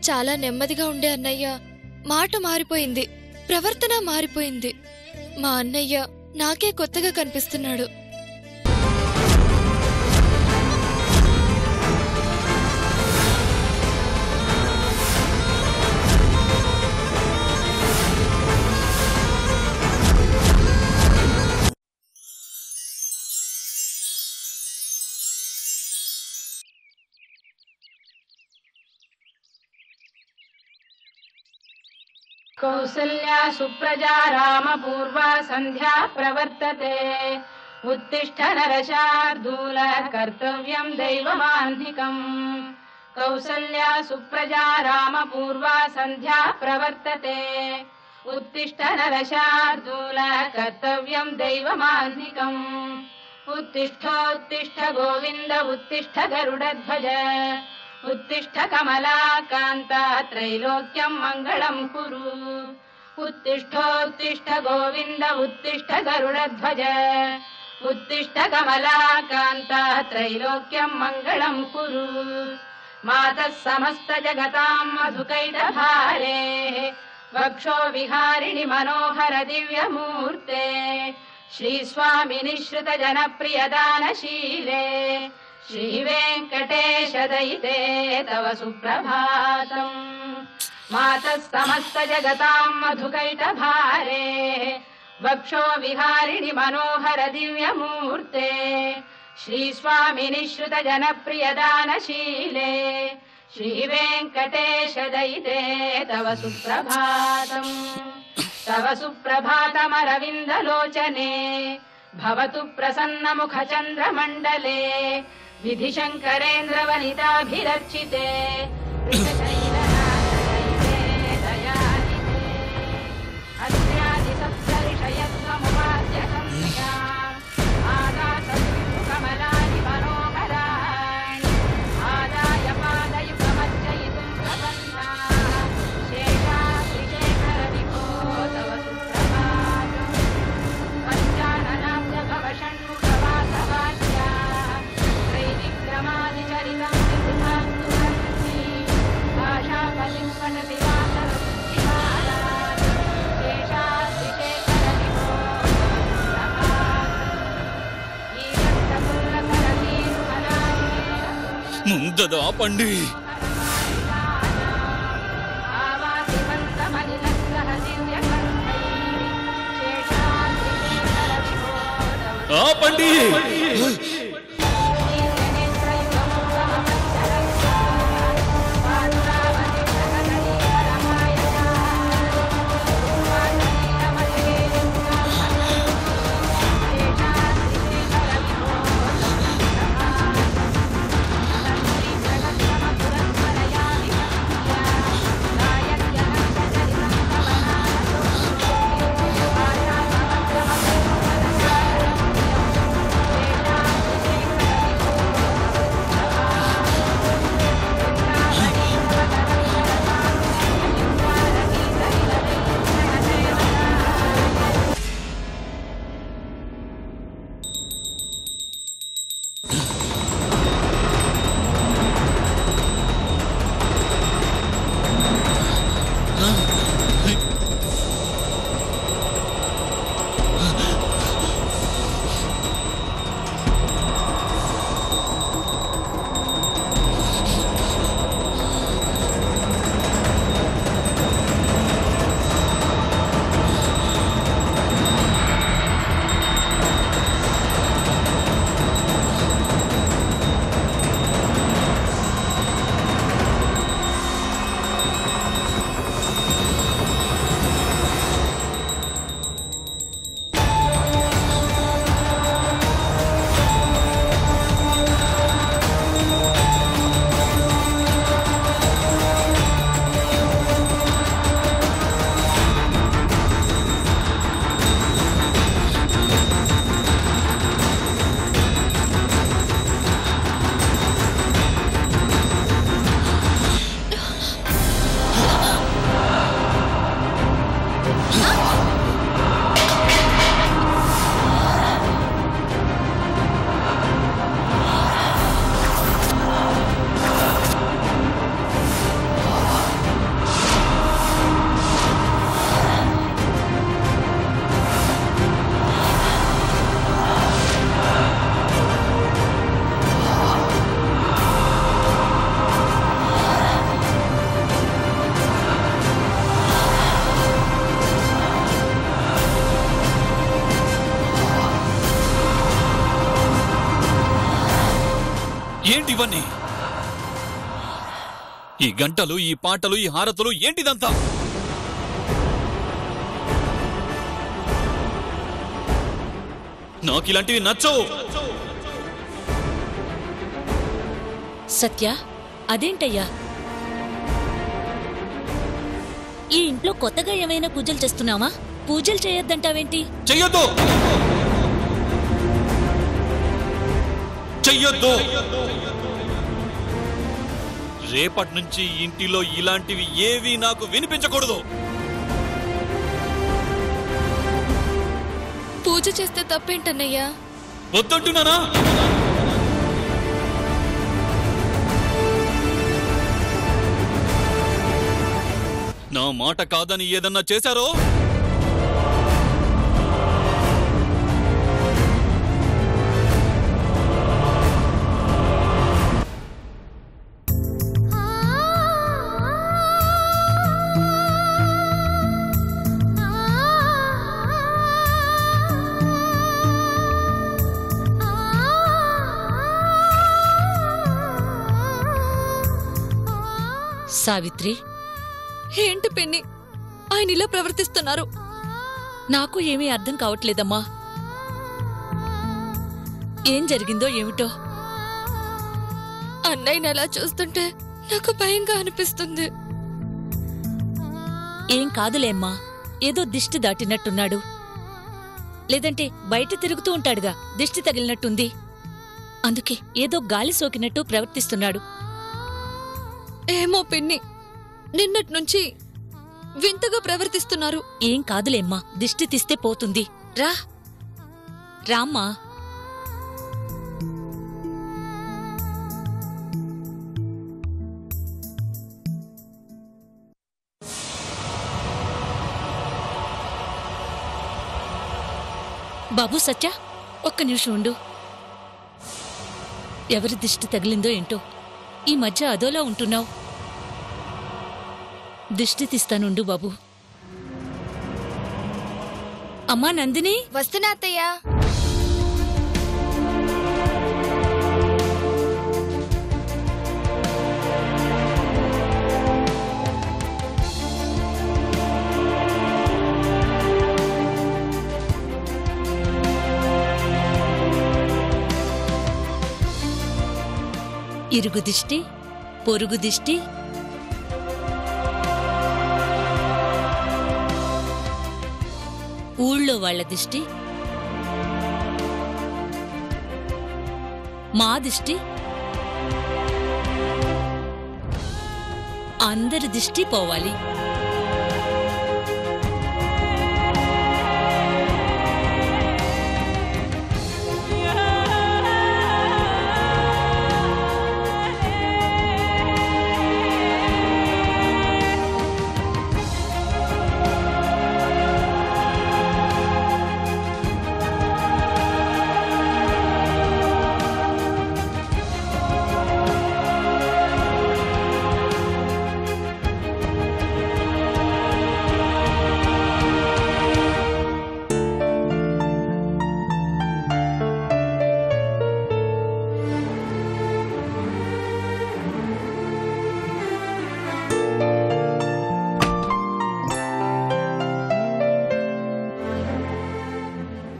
చాలా నెమ్మదిగా ఉండే అన్నయ్య మాట మారిపోయింది, ప్రవర్తన మారిపోయింది. మా అన్నయ్య నాకే కొత్తగా కనిపిస్తున్నాడు. कौसल्या सुप्रजा रामपूर्वा सन्ध्या प्रवर्तते उत्तिष्ठ नरशार्दूल कर्तव्यं दैवमान्धिकम्। कौसल्या सुप्रजा रामपूर्वा सन्ध्या प्रवर्तते उत्तिष्ठ नरशार्दूल कर्तव्यं दैवमान्धिकम्। उत्तिष्ठोत्तिष्ठ गोविन्द उत्तिष्ठ गरुडध्वज उत्तिष्ठ कमलाकान्ता त्रैलोक्यं मङ्गलं कुरु। उत्तिष्ठोत्तिष्ठ गोविन्द उत्तिष्ठ गरुडध्वज उत्तिष्ठ कमलाकान्ता त्रैलोक्यं मङ्गलं कुरु। मातः समस्त जगतां मधुकैटभारे वक्षो विहारिणि मनोहर दिव्यमूर्ते श्रीस्वामि निःश्रित जनप्रियदानशीले श्रीवेङ्कटेश दयिते तव सुप्रभातम्। मातः समस्त जगतां मधुकैटभारे वक्षो विहारिणि मनोहर दिव्यमूर्ते श्रीस्वामि निःश्रित जनप्रियदानशीले श्रीवेङ्कटेश दयिते तव सुप्रभातम्। तव सुप्रभातमरविन्दलोचने भवतु प्रसन्नमुखचन्द्रमण्डले विधिशङ्करेन्द्र वनिताभिरर्चिते कमलानि मनोहराणि आदाय पादयुगमर्चयितुं प्रपन्ना शेषाद्रिशेखर विभो तव सुप्रभातम्। पञ्चाननाब्ज भव षण्मुखवासवाच्या त्रैविक्रमादिचरितं विबुधास्तु भक्ति भाषापतिं पठति वासरबुद्धिमारात् शेषाद्रिशेखर विभो ముందదా పండి ఆపండి. ఇవన్నీ? ఈ గంటలు, ఈ పాటలు, ఈ హారతులు ఏంటిదంతా? నాకిలాంటివి నచ్చవు. సత్య, అదేంటయ్యా? ఈ ఇంట్లో కొత్తగా ఏమైనా పూజలు చేస్తున్నావా? పూజలు చేయొద్దంటావేంటి? చెయ్యొద్దు, చెయ్యొద్దు. రేపటి నుంచి ఇంటిలో ఇలాంటివి ఏవి నాకు వినిపించకూడదు. పూజ చేస్తే తప్పేంటన్నయ్యా? వద్దంటున్నానా? నా మాట కాదని ఏదన్నా చేశారో సావిత్రి, ఏంటి పిన్ని ఆయన ఇలా ప్రవర్తిస్తున్నారు? నాకు ఏమీ అర్థం కావట్లేదమ్మా. ఏం జరిగిందో ఏమిటో. అన్నయ్యని అలా చూస్తుంటే నాకు భయంగా అనిపిస్తుంది. ఏం కాదులేమ్మా, ఏదో దిష్టి దాటినట్టున్నాడు. లేదంటే బయట తిరుగుతూ ఉంటాడుగా, దిష్టి తగిలినట్టుంది. అందుకే ఏదో గాలి సోకినట్టు ప్రవర్తిస్తున్నాడు. ఏమో పిన్ని, నిన్నటి నుంచి వింతగా ప్రవర్తిస్తున్నారు. ఏం కాదులేమ్మా, దిష్టి తీస్తే పోతుంది. రా రామ్మా. బాబు సత్య, ఒక్క నిమిషం ఉండు. ఎవరి దిష్టి తగిలిందో ఏంటో, ఈ మధ్య అదోలా ఉంటున్నావు. దిష్టి తీస్తానుండు బాబు. అమ్మా నందిని, వస్తున్నా అత్తయ్యా. ఇరుగు దిష్టి, పొరుగు దిష్టి, ఊళ్ళో వాళ్ల దిష్టి, మా దిష్టి, అందరి దిష్టి పోవాలి.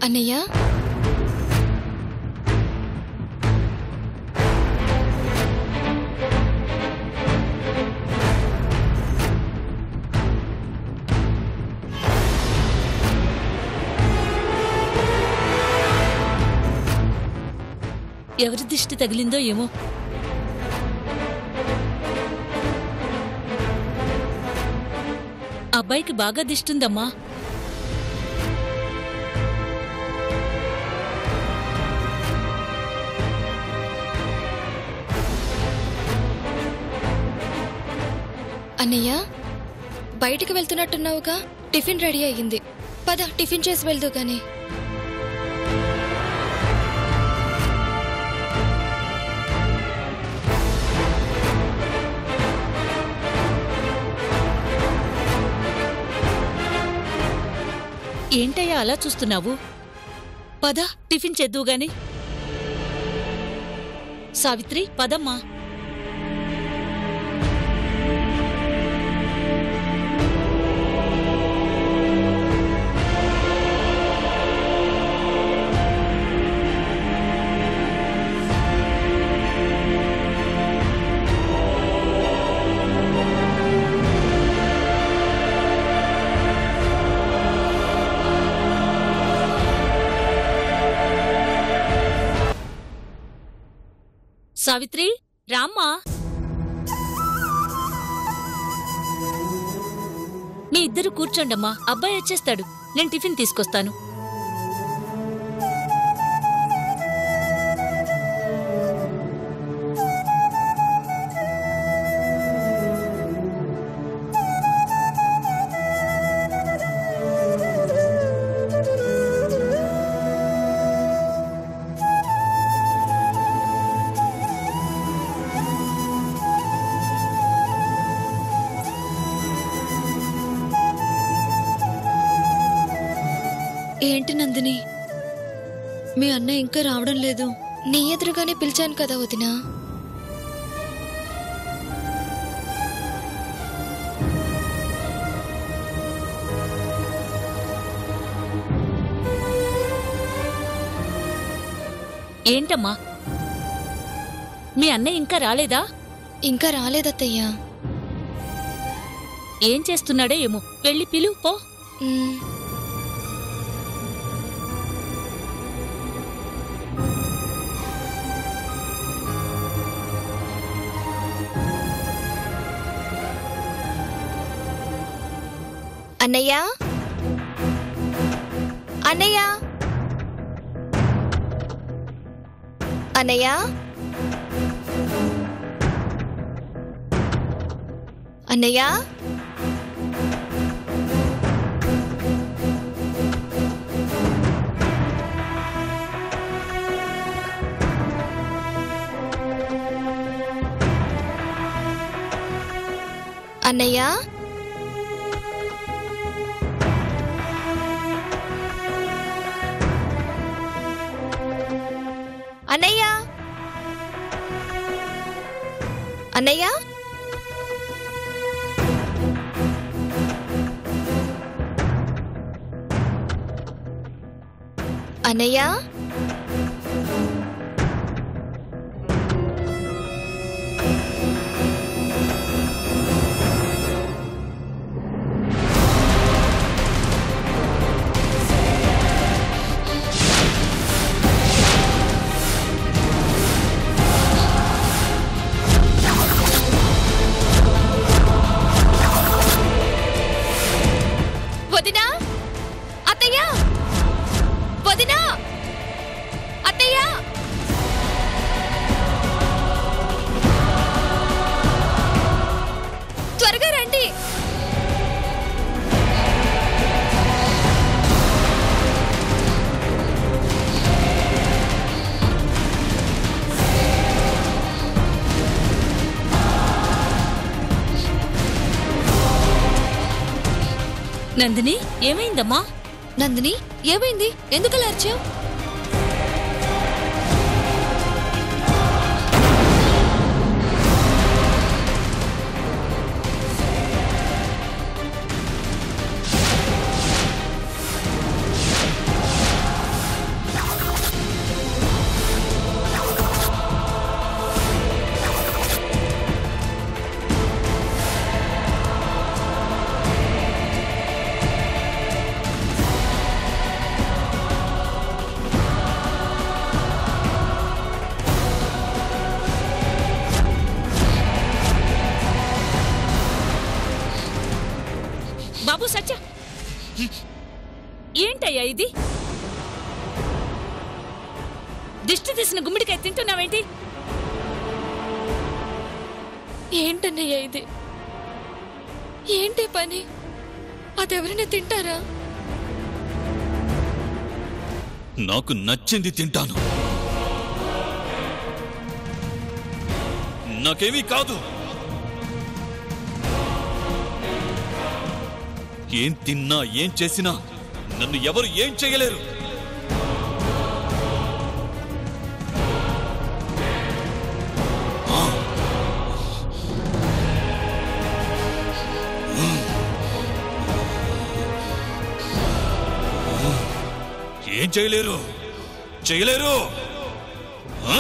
అన్నయ్య, ఎవరి దిష్టి తగిలిందో ఏమో. అబ్బాయికి బాగా దిష్టుందమ్మా. అన్నయ్య, బయటికి వెళ్తున్నట్టున్నావుగా, టిఫిన్ రెడీ అయ్యింది. పద, టిఫిన్ చేసి వెళ్దు గాని. ఏంటయ్యా అలా చూస్తున్నావు? పద, టిఫిన్ చేద్దువుగాని. సావిత్రి పదమ్మా. సావిత్రి రామ్మా. మీ ఇద్దరు కూర్చోండమ్మా, అబ్బాయి వచ్చేస్తాడు. నేను టిఫిన్ తీసుకొస్తాను. ఏంటి నందిని, మీ అన్నయ్య ఇంకా రావడం లేదు? నీ ఎదురుగానే పిలిచాను కదా వదినా. ఏంటమ్మా, మీ అన్నయ్య ఇంకా రాలేదా? ఇంకా రాలేదత్తయ్యా. ఏం చేస్తున్నాడో ఏమో, వెళ్ళి పిలువు పో. అన్నయ్య, అన్నయ్య, అన్నయ్య, అన్నయ్య, అన్నయ్య, అన్నయ్య, అన్నయ్య, అన్నయ్య, వదినా, అత్తయ్య, వదినా, అత్తయ్య, త్వరగా రండి. నందిని, ఏమైందమ్మా? నందిని, ఏమైంది? ఎందుకలా అరిచావు? బాబు సత్య, ఏంటయ్యా ఇది? దిష్టి తీసిన గుమ్మిడికాయ తింటున్నావేంటి? ఏంటన్నయ్య ఇది? ఏంటి పని? అదెవరైనా తింటారా? నాకు నచ్చింది తింటాను. నాకేమీ కాదు. ఏం తిన్నా ఏం చేసినా నన్ను ఎవరు ఏం చేయలేరు. ఏం చేయలేరు చేయలేరు. ఆ?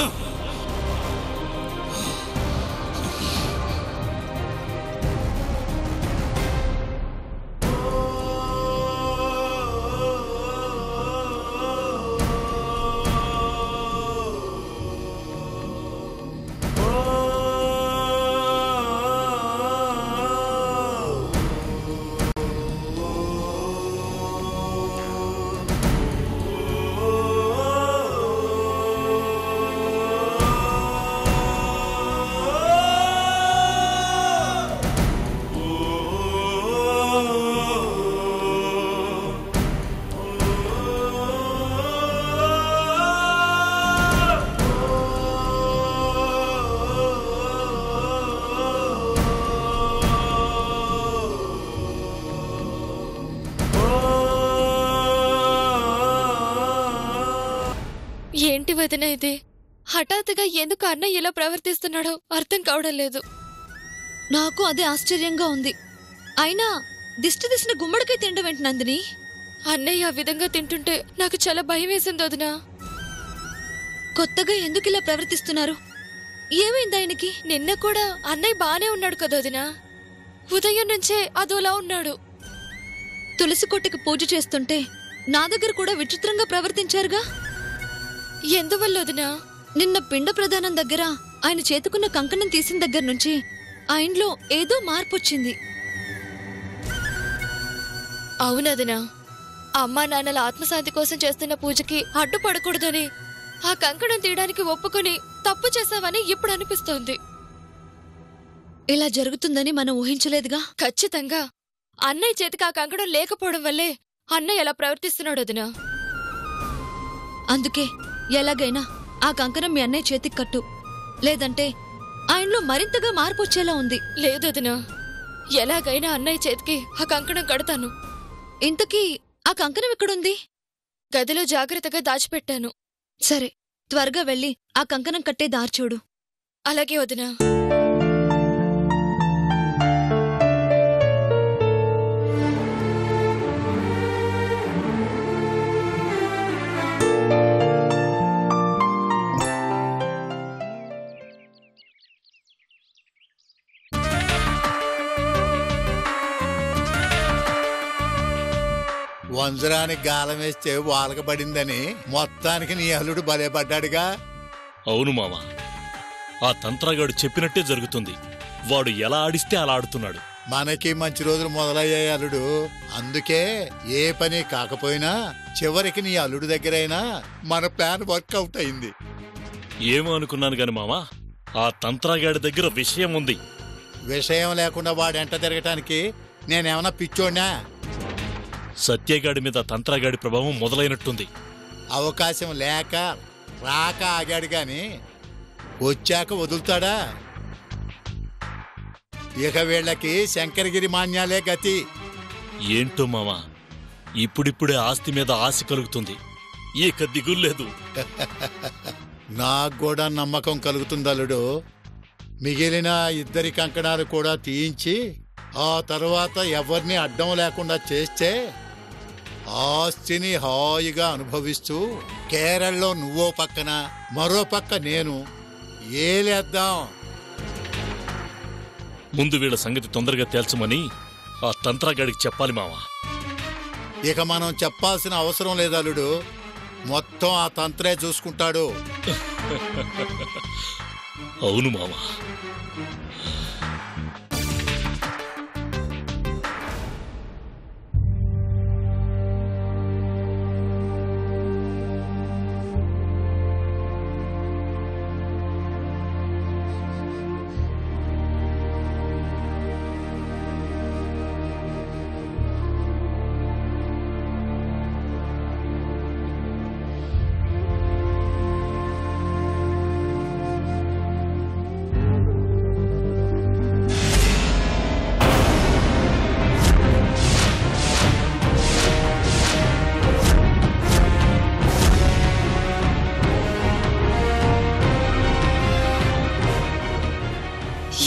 ఏంటి వదిన ఇది? హఠాత్తుగా ఎందుకు అన్నయ్య ఇలా ప్రవర్తిస్తున్నాడో అర్థం కావడం లేదు. నాకు అదే ఆశ్చర్యంగా ఉంది. అయినా దిష్టి తీసిన గుమ్మడికాయ తినడం ఏంటి నందిని? అన్నయ్య ఆ విధంగా తింటుంటే నాకు చాలా భయం వేసింది వదినా. కొత్తగా ఎందుకు ఇలా ప్రవర్తిస్తున్నారు? ఏమైంది ఆయనకి? నిన్న కూడా అన్నయ్య బానే ఉన్నాడు కదా వదినా. ఉదయం నుంచే అదోలా ఉన్నాడు. తులసి కొట్టకి పూజ చేస్తుంటే నా దగ్గర కూడా విచిత్రంగా ప్రవర్తించారుగా. ఎందువల్ల వదినా? నిన్న పిండ ప్రదానం దగ్గర ఆయన చేతుకున్న కంకణం తీసిన దగ్గర నుంచి ఆయనలో ఏదో మార్పొచ్చింది. అవునదినా, అమ్మా నాన్నల ఆత్మశాంతి కోసం చేస్తున్న పూజకి అడ్డుపడకూడదని ఆ కంకణం తీయడానికి ఒప్పుకొని తప్పు చేశావని ఇప్పుడు అనిపిస్తోంది. ఇలా జరుగుతుందని మనం ఊహించలేదుగా. ఖచ్చితంగా అన్నయ్య చేతికి ఆ కంకణం లేకపోవడం వల్లే అన్నయ్య ఎలా ప్రవర్తిస్తున్నాడు వదినా. అందుకే ఎలాగైనా ఆ కంకణం మీ అన్నయ్య చేతికి కట్టు, లేదంటే ఆయనలో మరింతగా మార్పు వచ్చేలా ఉంది. లేదు వదినా, ఎలాగైనా అన్నయ్య చేతికి ఆ కంకణం కడతాను. ఇంతకీ ఆ కంకణం ఎక్కడుంది? గదిలో జాగ్రత్తగా దాచిపెట్టాను. సరే, త్వరగా వెళ్ళి ఆ కంకణం కట్టే దార్చూడు. అలాగే వదినా. వంజరానికి గాలం వేస్తే వాలకబడిందని మొత్తానికి నీ అల్లుడు బలేపడ్డాడుగా. అవును మామ, ఆ తంత్రగాడు చెప్పినట్టే జరుగుతుంది. వాడు ఎలా ఆడిస్తే అలా ఆడుతున్నాడు. మనకి మంచి రోజులు మొదలయ్యాయి అల్లుడు. అందుకే ఏ పని కాకపోయినా చివరికి నీ అల్లుడు దగ్గరైనా మన ప్లాన్ వర్కౌట్ అయింది. ఏమో అనుకున్నాను గాని మామ, ఆ తంత్రగాడి దగ్గర విషయం ఉంది. విషయం లేకుండా వాడెంట తిరగటానికి నేనేమన్నా పిచ్చోడ్నా? సత్యగాడి మీద తంత్రగాడి ప్రభావం మొదలైనట్టుంది. అవకాశం లేక రాక ఆగాడు గాని వచ్చాక వదులుతాడా? ఇక వీళ్ళకి శంకరగిరి మాన్యాలే గతి. ఏంటో మామ, ఇప్పుడిప్పుడే ఆస్తి మీద ఆశ కలుగుతుంది. ఇక దిగుల్లేదు. నాకు కూడా నమ్మకం కలుగుతుంది అల్లుడు. మిగిలిన ఇద్దరి కంకణాలు కూడా తీయించి ఆ తర్వాత ఎవరిని అడ్డం లేకుండా చేస్తే ఆస్తిని హాయిగా అనుభవిస్తూ కేరళలో నువ్వో పక్కన మరో పక్క నేను ఏలేద్దాం. ముందు వీళ్ళ సంగతి తొందరగా తేల్చమని ఆ తంత్రగాడికి చెప్పాలి మామ. ఇక మనం చెప్పాల్సిన అవసరం లేదు అల్లుడు. మొత్తం ఆ తంత్రే చూసుకుంటాడు. అవును మామ.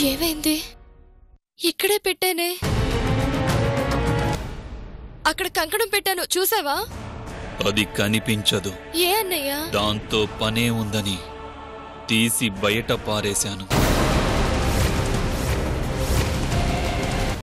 ఏమైంది? ఇక్కడే పెట్టానే. అక్కడ కంకణం పెట్టాను, చూసావా? అది కనిపించదు. ఏ అన్నయ్య? దాంతో పనే ఉందని తీసి బయట పారేశాను.